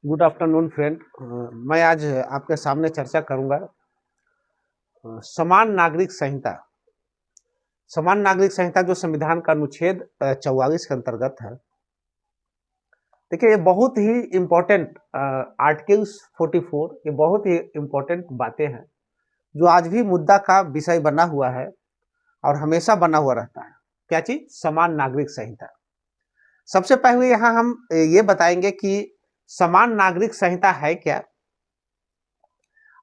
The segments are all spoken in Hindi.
Good afternoon friend. मैं आज आपके सामने चर्चा करूंगा समान नागरिक संहिता। समान नागरिक संहिता जो संविधान का अनुच्छेद 44 के अंतर्गत है। देखिए, ये बहुत ही इम्पोर्टेंट आर्टिकल्स 44, ये बहुत ही इम्पोर्टेंट बातें हैं जो आज भी मुद्दा का विषय बना हुआ है और हमेशा बना हुआ रहता है। क्या चीज? समान नागरिक संहिता। सबसे पहले यहाँ हम ये बताएंगे कि समान नागरिक संहिता है क्या,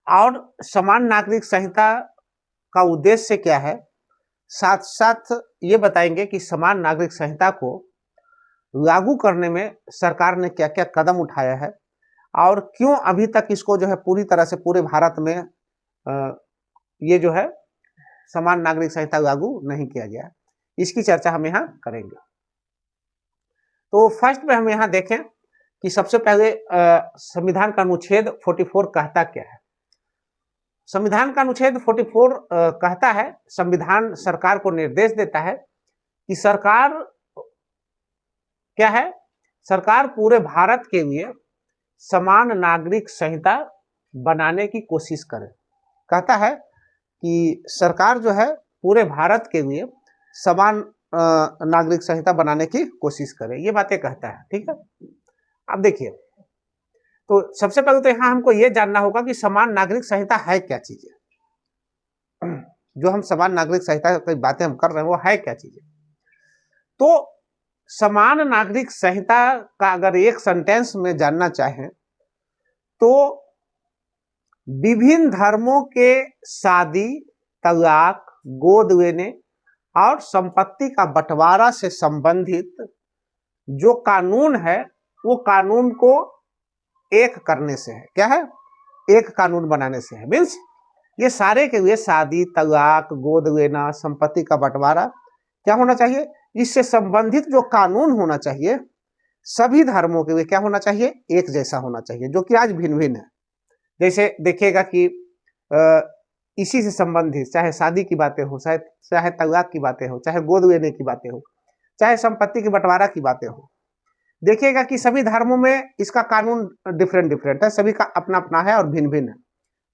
और समान नागरिक संहिता का उद्देश्य क्या है। साथ साथ ये बताएंगे कि समान नागरिक संहिता को लागू करने में सरकार ने क्या क्या कदम उठाया है और क्यों अभी तक इसको जो है पूरी तरह से पूरे भारत में ये जो है समान नागरिक संहिता लागू नहीं किया गया। इसकी चर्चा हम यहाँ करेंगे। तो फर्स्ट में हम यहाँ देखें कि सबसे पहले संविधान का अनुच्छेद 44 कहता क्या है। संविधान का अनुच्छेद 44 कहता है, संविधान सरकार को निर्देश देता है कि सरकार क्या है, सरकार पूरे भारत के लिए समान नागरिक संहिता बनाने की कोशिश करे। कहता है कि सरकार जो है पूरे भारत के लिए समान नागरिक संहिता बनाने की कोशिश करे। ये बातें कहता है, ठीक है। अब देखिए, तो सबसे पहले तो यहाँ हमको ये जानना होगा कि समान नागरिक संहिता है क्या चीज है। जो हम समान नागरिक संहिता की बातें हम कर रहे हैं वो है क्या चीज है। तो समान नागरिक संहिता का अगर एक सेंटेंस में जानना चाहें तो विभिन्न धर्मों के शादी, तलाक, गोद लेने और संपत्ति का बंटवारा से संबंधित जो कानून है वो कानून को एक करने से है। क्या है? एक कानून बनाने से है। मीन्स ये सारे के लिए शादी, तलाक, गोद लेना, संपत्ति का बंटवारा क्या होना चाहिए, इससे संबंधित जो कानून होना चाहिए सभी धर्मों के लिए क्या होना चाहिए, एक जैसा होना चाहिए, जो कि आज भिन्न भिन्न है। जैसे देखिएगा कि इसी से संबंधित चाहे शादी की बातें हो, चाहे तलाक की बातें हो, चाहे गोद लेने की बातें हो, चाहे संपत्ति के बंटवारा की बातें हो, देखिएगा कि सभी धर्मों में इसका कानून डिफरेंट डिफरेंट है, सभी का अपना अपना है और भिन्न भिन्न है।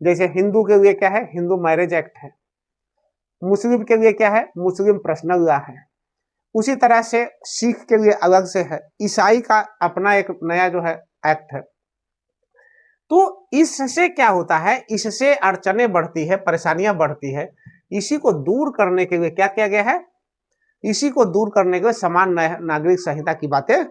जैसे हिंदू के लिए क्या है, हिंदू मैरिज एक्ट है। मुस्लिम के लिए क्या है, मुस्लिम पर्सनल लॉ है। उसी तरह से सिख के लिए अलग से है। ईसाई का अपना एक नया जो है एक्ट है। तो इससे क्या होता है, इससे अड़चनें बढ़ती है, परेशानियां बढ़ती है। इसी को दूर करने के लिए क्या किया गया है, इसी को दूर करने के लिए समान नागरिक संहिता की बातें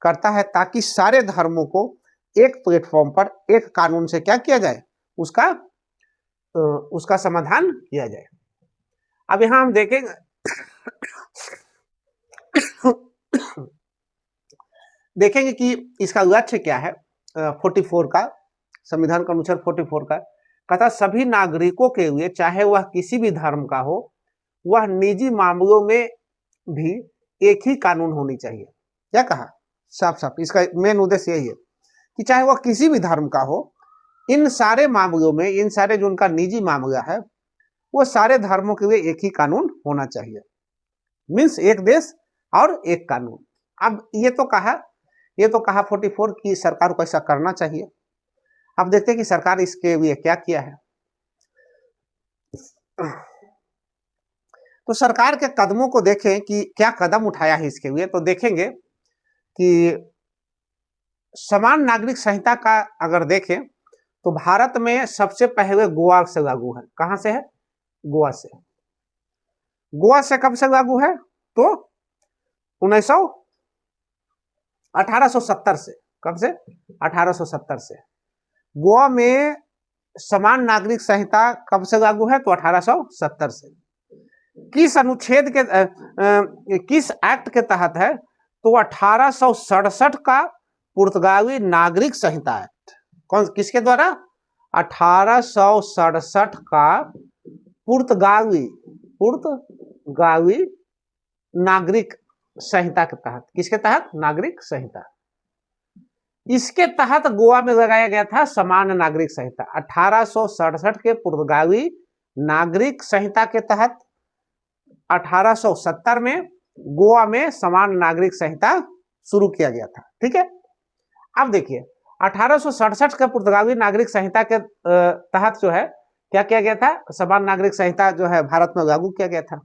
करता है, ताकि सारे धर्मों को एक प्लेटफॉर्म पर एक कानून से क्या किया जाए, उसका समाधान किया जाए। अब यहां हम देखेंगे देखेंगे कि इसका लक्ष्य क्या है। 44 का, संविधान का अनुच्छेद 44 का कहता सभी नागरिकों के लिए, चाहे वह किसी भी धर्म का हो, वह निजी मामलों में भी एक ही कानून होनी चाहिए। क्या कहा? साफ साफ इसका मेन उद्देश्य यही है कि चाहे वह किसी भी धर्म का हो, इन सारे मामलों में, इन सारे जो उनका निजी मामला है, वो सारे धर्मों के लिए एक ही कानून होना चाहिए। मीन्स एक देश और एक कानून। अब ये तो कहा 44 की सरकार को ऐसा करना चाहिए। अब देखते हैं कि सरकार इसके लिए क्या किया है। तो सरकार के कदमों को देखें कि क्या कदम उठाया है इसके लिए, तो देखेंगे कि समान नागरिक संहिता का अगर देखें तो भारत में सबसे पहले गोवा से लागू है। कहां से है? गोवा से। गोवा से कब से लागू है? तो 1870 से। कब से? 1870 से। गोवा में समान नागरिक संहिता कब से लागू है? तो 1870 से। किस अनुच्छेद के किस एक्ट के तहत है? तो 1867 का पुर्तगाली नागरिक संहिता एक्ट। किसके द्वारा? 1867 का पुर्तगाली नागरिक संहिता के तहत। किसके तहत? नागरिक संहिता। इसके तहत गोवा में लगाया गया था समान नागरिक संहिता। 1867 के पुर्तगाली नागरिक संहिता के तहत 1870 में गोवा में समान नागरिक संहिता शुरू किया गया था। ठीक है। अब देखिए, 1867 के पुर्तगाली नागरिक संहिता के तहत जो है क्या किया गया था, समान नागरिक संहिता जो है भारत में लागू किया गया था।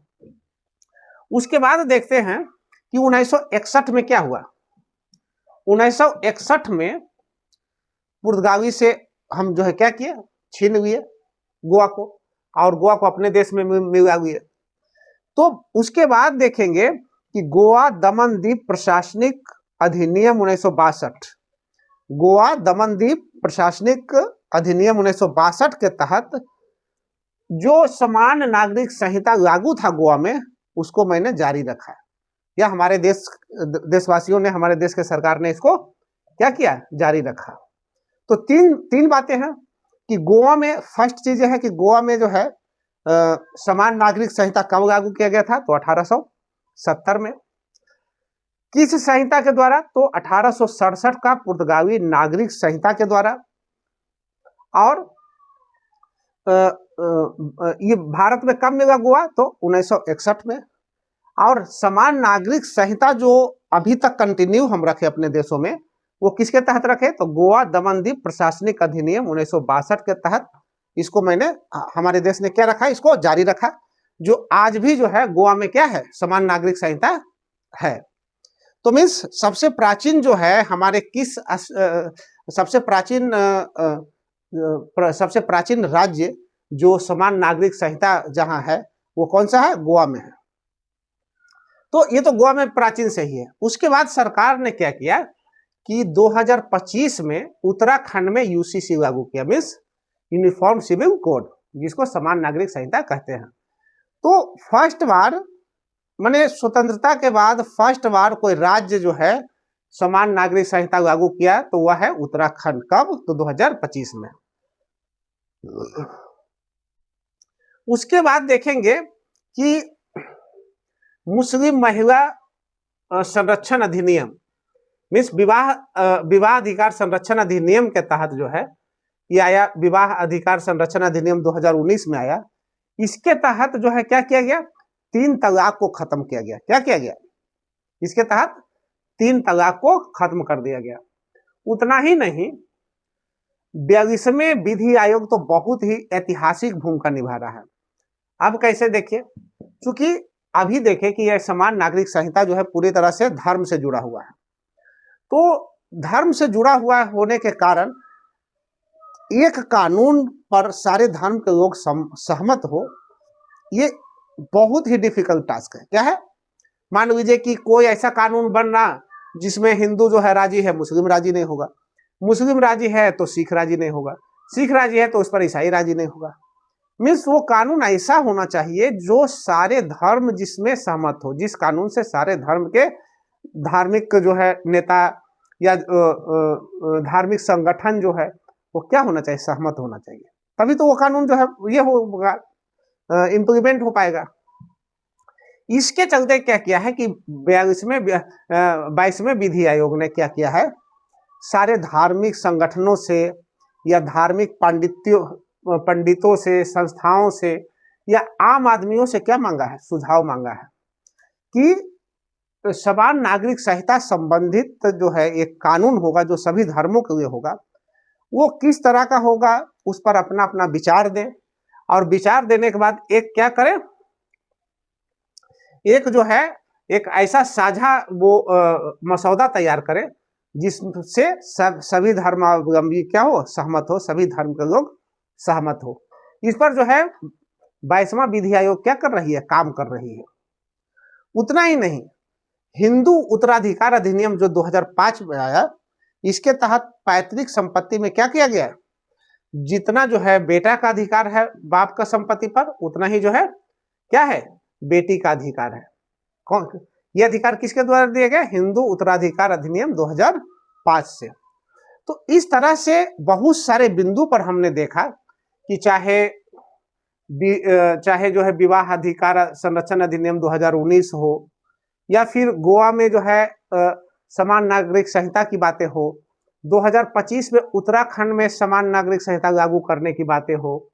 उसके बाद देखते हैं कि 1961 में क्या हुआ। 1961 में पुर्तगाली से हम जो है क्या किए, छीन लिए गोवा को, और गोवा को अपने देश में मिला लिए। तो उसके बाद देखेंगे कि गोवा दमन द्वीप प्रशासनिक अधिनियम 1962, गोवा दमन द्वीप प्रशासनिक अधिनियम 1962 के तहत जो समान नागरिक संहिता लागू था गोवा में, उसको मैंने जारी रखा, या हमारे देशवासियों ने, हमारे देश के सरकार ने इसको क्या किया, जारी रखा। तो तीन बातें हैं कि गोवा में फर्स्ट चीज है कि गोवा में जो है समान नागरिक संहिता कब लागू किया गया था, तो 1870 में। किस संहिता के द्वारा, तो 1867 का पुर्तगाली नागरिक संहिता के द्वारा। और ये भारत में कब मिला गोवा, तो 1961 में। और समान नागरिक संहिता जो अभी तक कंटिन्यू हम रखे अपने देशों में, वो किसके तहत रखे, तो गोवा दमन द्वीप प्रशासनिक अधिनियम 1962 के तहत इसको मैंने, हमारे देश ने क्या रखा, इसको जारी रखा, जो आज भी जो है गोवा में क्या है, समान नागरिक संहिता है। तो मीन्स सबसे प्राचीन जो है हमारे किस सबसे प्राचीन राज्य जो समान नागरिक संहिता जहां है वो कौन सा है, गोवा में है। तो ये तो गोवा में प्राचीन से ही है। उसके बाद सरकार ने क्या किया कि 2025 में उत्तराखंड में यूसीसी लागू किया, मीन्स यूनिफॉर्म सिविल कोड, जिसको समान नागरिक संहिता कहते हैं। तो फर्स्ट बार माने स्वतंत्रता के बाद फर्स्ट बार कोई राज्य जो है समान नागरिक संहिता लागू किया, तो वह है उत्तराखंड। कब, तो 2025 में। उसके बाद देखेंगे कि मुस्लिम महिला संरक्षण अधिनियम, मीन्स विवाह अधिकार संरक्षण अधिनियम के तहत जो है ये आया, विवाह अधिकार संरक्षण अधिनियम 2019 में आया। इसके तहत जो है क्या किया गया, 3 तलाक को खत्म किया गया। क्या किया गया, इसके तहत 3 तलाक को खत्म कर दिया गया। उतना ही नहीं, 42वें विधि आयोग तो बहुत ही ऐतिहासिक भूमिका निभा रहा है। अब कैसे देखिए, क्योंकि अभी देखें कि यह समान नागरिक संहिता जो है पूरी तरह से धर्म से जुड़ा हुआ है। तो धर्म से जुड़ा हुआ होने के कारण एक कानून पर सारे धर्म के लोग सहमत हो, ये बहुत ही डिफिकल्ट टास्क है। क्या है, मान लीजिए कि कोई ऐसा कानून बनना जिसमें हिंदू जो है राजी है, मुस्लिम राजी नहीं होगा, मुस्लिम राजी है तो सिख राजी नहीं होगा, सिख राजी है तो उस पर ईसाई राजी नहीं होगा। मीन्स वो कानून ऐसा होना चाहिए जो सारे धर्म जिसमें सहमत हो, जिस कानून से सारे धर्म के धार्मिक जो है नेता या धार्मिक संगठन जो है वो क्या होना चाहिए, सहमत होना चाहिए, तभी तो वो कानून जो है ये होगा, इम्प्लीमेंट हो पाएगा। इसके चलते क्या किया है कि 22वें विधि आयोग ने क्या किया है, सारे धार्मिक संगठनों से या धार्मिक पंडितों से, संस्थाओं से या आम आदमियों से क्या मांगा है, सुझाव मांगा है कि समान नागरिक संहिता संबंधित जो है एक कानून होगा जो सभी धर्मों के लिए होगा, वो किस तरह का होगा, उस पर अपना अपना विचार दें। और विचार देने के बाद एक क्या करें, एक जो है एक ऐसा साझा वो मसौदा तैयार करें जिससे सभी धर्मावलंबी क्या हो, सहमत हो, सभी धर्म के लोग सहमत हो। इस पर जो है 22वां विधि आयोग क्या कर रही है, काम कर रही है। उतना ही नहीं, हिंदू उत्तराधिकार अधिनियम जो 2005 में आया, इसके तहत पैतृक संपत्ति में क्या किया गया, जितना जो है बेटा का अधिकार है बाप का संपत्ति पर, उतना ही जो है क्या है, बेटी का अधिकार है। कौन, ये अधिकार किसके द्वारा दिया गया, हिंदू उत्तराधिकार अधिनियम 2005 से। तो इस तरह से बहुत सारे बिंदु पर हमने देखा कि चाहे जो है विवाह अधिकार संरक्षण अधिनियम 2019 हो, या फिर गोवा में जो है समान नागरिक संहिता की बातें हो, 2025 में उत्तराखंड में समान नागरिक संहिता लागू करने की बातें हो,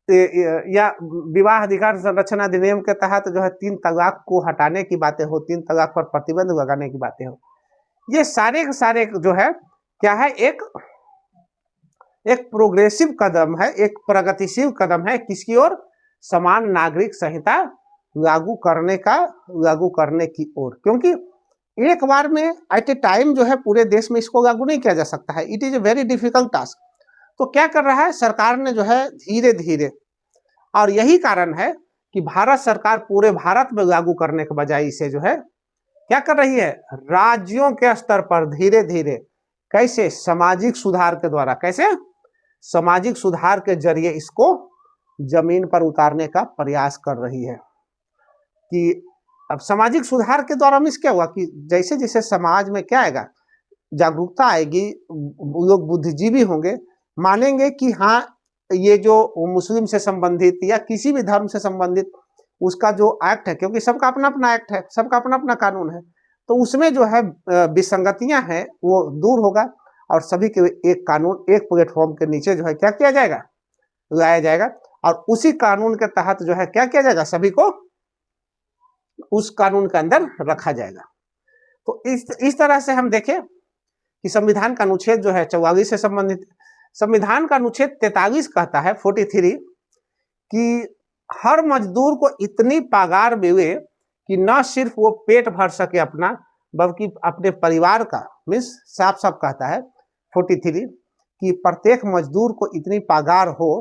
या विवाह अधिकार संरक्षण अधिनियम के तहत जो है 3 तलाक को हटाने की बातें हो, 3 तलाक पर प्रतिबंध लगाने की बातें हो, ये सारे के सारे जो है क्या है, एक प्रोग्रेसिव कदम है, एक प्रगतिशील कदम है किसकी ओर, समान नागरिक संहिता लागू करने की ओर। क्योंकि एक बार में एट ए टाइम जो है पूरे देश में इसको लागू नहीं किया जा सकता है, it is a very difficult task. तो क्या कर रहा है सरकार ने जो है धीरे धीरे, और यही कारण है कि भारत सरकार पूरे भारत में लागू करने के बजाय इसे जो है क्या कर रही है, राज्यों के स्तर पर धीरे धीरे, कैसे, सामाजिक सुधार के द्वारा, कैसे, सामाजिक सुधार के जरिए इसको जमीन पर उतारने का प्रयास कर रही है। कि अब सामाजिक सुधार के द्वारा मीन्स क्या हुआ कि जैसे जैसे समाज में क्या आएगा, जागरूकता आएगी, लोग बुद्धिजीवी होंगे, मानेंगे कि हाँ ये जो मुस्लिम से संबंधित या किसी भी धर्म से संबंधित उसका जो एक्ट है, क्योंकि सबका अपना अपना एक्ट है, सबका अपना अपना कानून है, तो उसमें जो है विसंगतियां हैं वो दूर होगा, और सभी के एक कानून, एक प्लेटफॉर्म के नीचे जो है क्या किया जाएगा, लाया जाएगा, और उसी कानून के तहत जो है क्या किया जाएगा, सभी को उस कानून के अंदर रखा जाएगा। तो इस तरह से हम देखें कि संविधान का अनुच्छेद जो है 44 से संबंधित, संविधान का अनुच्छेद 43 कहता है 43 कि हर मजदूर को इतनी पगार मिले कि न सिर्फ वो पेट भर सके अपना, बल्कि अपने परिवार का, मीन्स साफ साफ कहता है 43 कि प्रत्येक मजदूर को इतनी पगार हो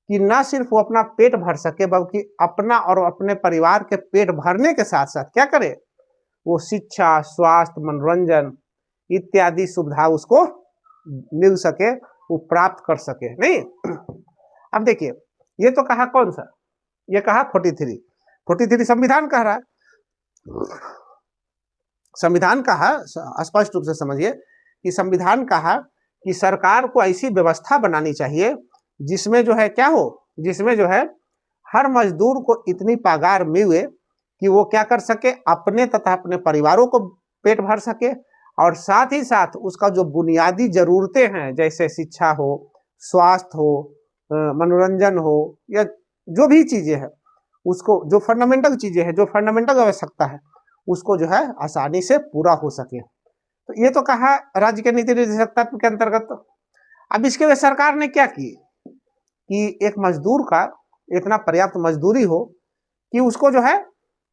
कि न सिर्फ वो अपना पेट भर सके, बल्कि अपना और अपने परिवार के पेट भरने के साथ साथ क्या करे, वो शिक्षा, स्वास्थ्य, मनोरंजन इत्यादि सुविधा उसको मिल सके, वो प्राप्त कर सके। नहीं, अब देखिए ये तो कहा कौन सा, ये कहा 43 संविधान कह रहा है, संविधान कहा, स्पष्ट रूप से समझिए कि संविधान कहा कि सरकार को ऐसी व्यवस्था बनानी चाहिए जिसमें जो है क्या हो, जिसमें जो है हर मजदूर को इतनी पगार मिले कि वो क्या कर सके, अपने तथा अपने परिवारों को पेट भर सके, और साथ ही साथ उसका जो बुनियादी जरूरतें हैं, जैसे शिक्षा हो, स्वास्थ्य हो, मनोरंजन हो, या जो भी चीजें हैं, उसको जो फंडामेंटल चीजें हैं, जो फंडामेंटल आवश्यकता है, उसको जो है आसानी से पूरा हो सके। तो ये तो कहा राज्य के नीति निर्देशक तत्व के अंतर्गत। अब इसके लिए सरकार ने क्या की कि एक मजदूर का इतना पर्याप्त मजदूरी हो कि उसको जो है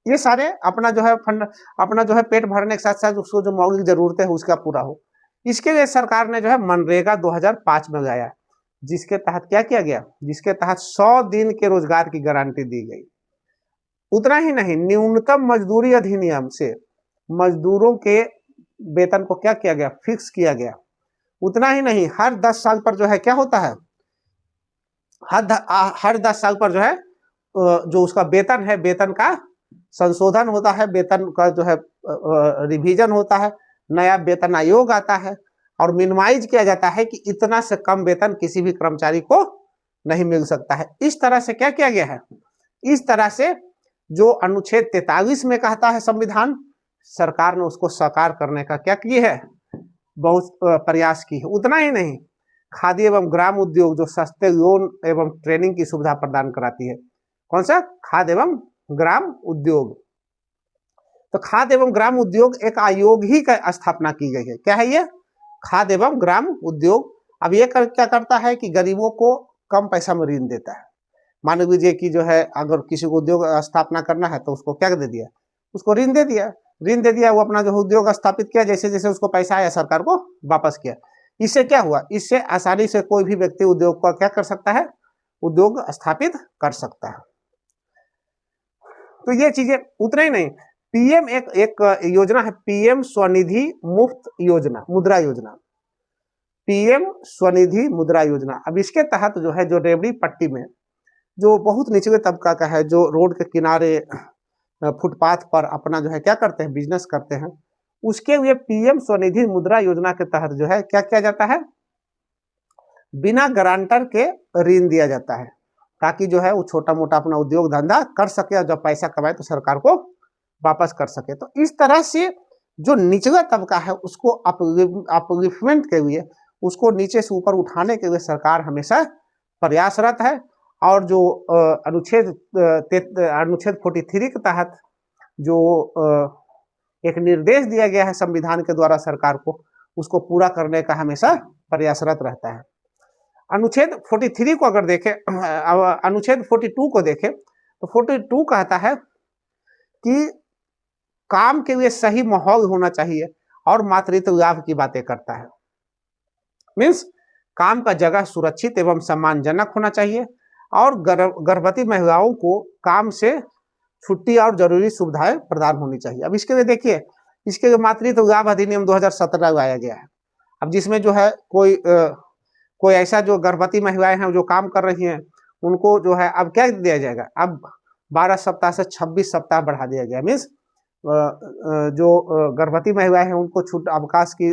ये सारे अपना जो है फंड, अपना जो है पेट भरने के साथ साथ उसको जो मौलिक जरूरतें है उसका पूरा हो। इसके लिए सरकार ने जो है मनरेगा 2005 में लाया, जिसके तहत क्या किया गया, जिसके तहत 100 दिन के रोजगार की गारंटी दी गई। उतना ही नहीं, न्यूनतम मजदूरी अधिनियम से मजदूरों के वेतन को क्या किया गया, फिक्स किया गया। उतना ही नहीं, हर 10 साल पर जो है क्या होता है, हर 10 साल पर जो है जो उसका वेतन है, वेतन का संशोधन होता है, वेतन का जो है रिवीजन होता है, नया वेतन आयोग आता है, और मिनिमाइज किया जाता है कि इतना से कम वेतन किसी भी कर्मचारी को नहीं मिल सकता है। इस तरह से क्या किया गया है, इस तरह से जो अनुच्छेद 43 में कहता है संविधान, सरकार ने उसको साकार करने का क्या किया है, बहुत प्रयास की है। उतना ही नहीं, खादी एवं ग्राम उद्योग जो सस्ते लोन एवं ट्रेनिंग की सुविधा प्रदान कराती है, कौन सा, खाद्य एवं ग्राम उद्योग। तो खाद्य एवं ग्राम उद्योग एक आयोग ही का स्थापना की गई है। क्या है ये, खाद्य एवं ग्राम उद्योग। अब ये क्या करता है कि गरीबों को कम पैसा में ऋण देता है। मान लीजिए कि जो है अगर किसी को उद्योग स्थापना करना है तो उसको क्या दे दिया, उसको ऋण दे दिया, वो अपना जो उद्योग स्थापित किया, जैसे जैसे उसको पैसा आया सरकार को वापस किया। इससे क्या हुआ, इससे आसानी से कोई भी व्यक्ति उद्योग को क्या कर सकता है, उद्योग स्थापित कर सकता है। तो ये चीजें, उतना ही नहीं, पीएम एक योजना है, पीएम स्वनिधि मुफ्त योजना, मुद्रा योजना, पीएम स्वनिधि मुद्रा योजना। अब इसके तहत जो है, जो रेवड़ी पट्टी में जो बहुत निचले तबका का है, जो रोड के किनारे फुटपाथ पर अपना जो है क्या करते हैं, बिजनेस करते हैं, उसके लिए पीएम स्वनिधि मुद्रा योजना के तहत जो है क्या किया जाता है, बिना गारंटर के ऋण दिया जाता है, ताकि जो है वो छोटा मोटा अपना उद्योग धंधा कर सके, और जब पैसा कमाए तो सरकार को वापस कर सके। तो इस तरह से जो निचला तबका है उसको अपलिफ्टमेंट के लिए, उसको नीचे से ऊपर उठाने के लिए सरकार हमेशा प्रयासरत है। और जो अनुच्छेद 43 के तहत जो एक निर्देश दिया गया है संविधान के द्वारा सरकार को, उसको पूरा करने का हमेशा प्रयासरत रहता है। अनुच्छेद 43 को अगर देखें, अनुच्छेद 42 को देखें तो 42 कहता है कि काम के लिए सही माहौल होना चाहिए और मातृत्व लाभ की बातें करता है। मीन्स काम का जगह सुरक्षित एवं सम्मानजनक होना चाहिए और गर्भवती महिलाओं को काम से छुट्टी और जरूरी सुविधाएं प्रदान होनी चाहिए। अब इसके लिए देखिए, इसके लिए मातृत्व लाभ अधिनियम 2017 लाया गया है। अब जिसमें जो है कोई ऐसा जो गर्भवती महिलाएं हैं जो काम कर रही हैं उनको जो है अब क्या दिया जाएगा, अब 12 सप्ताह से 26 सप्ताह बढ़ा दिया गया। मीन्स जो गर्भवती महिलाएं हैं उनको छूट अवकाश की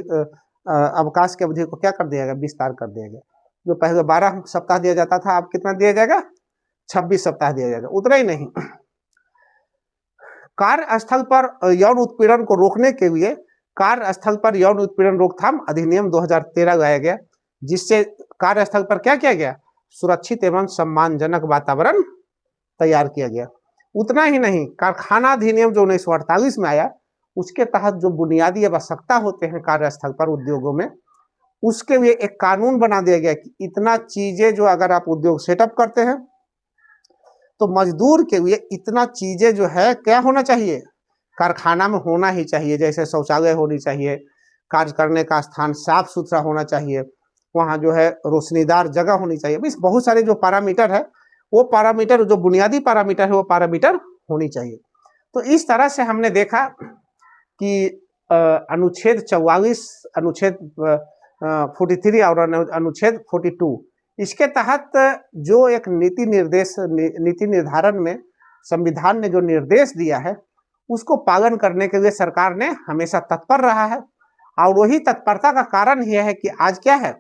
अवधि को क्या कर दिया गया, विस्तार कर दिया गया। जो पहले 12 सप्ताह दिया जाता था अब कितना दिया जाएगा, 26 सप्ताह दिया जाएगा। उतना ही नहीं, कार्यस्थल पर यौन उत्पीड़न को रोकने के लिए कार्यस्थल पर यौन उत्पीड़न रोकथाम अधिनियम 2013 लाया गया, जिससे कार्यस्थल पर क्या किया गया, सुरक्षित एवं सम्मानजनक वातावरण तैयार किया गया। उतना ही नहीं, कारखाना अधिनियम जो 1948 में आया, उसके तहत जो बुनियादी आवश्यकता होते हैं कार्यस्थल पर उद्योगों में, उसके लिए एक कानून बना दिया गया कि इतना चीजें जो अगर आप उद्योग सेटअप करते हैं तो मजदूर के लिए इतना चीजें जो है क्या होना चाहिए, कारखाना में होना ही चाहिए। जैसे शौचालय होनी चाहिए, कार्य करने का स्थान साफ सुथरा होना चाहिए, वहाँ जो है रोशनीदार जगह होनी चाहिए। इस बहुत सारे जो पैरामीटर है, वो पैरामीटर जो बुनियादी पैरामीटर है वो पैरामीटर होनी चाहिए। तो इस तरह से हमने देखा कि अनुच्छेद 44, अनुच्छेद 43 और अनुच्छेद 42, इसके तहत जो एक नीति निर्धारण में संविधान ने जो निर्देश दिया है उसको पालन करने के लिए सरकार ने हमेशा तत्पर रहा है। और वही तत्परता का कारण यह है कि आज क्या है,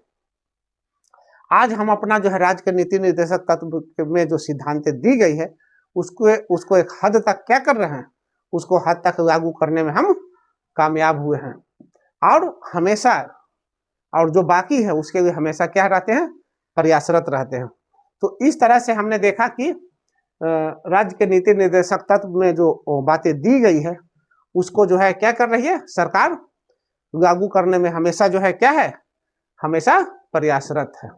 आज हम अपना जो है राज्य के नीति निर्देशक तत्व में जो सिद्धांतें दी गई है उसको एक हद तक क्या कर रहे हैं, उसको हद तक लागू करने में हम कामयाब हुए हैं। और हमेशा, और जो बाकी है उसके लिए हमेशा क्या रहते हैं, प्रयासरत रहते हैं। तो इस तरह से हमने देखा कि राज्य के नीति निर्देशक तत्व में जो बातें दी गई है उसको जो है क्या कर रही है सरकार, लागू करने में हमेशा जो है क्या है, हमेशा प्रयासरत है।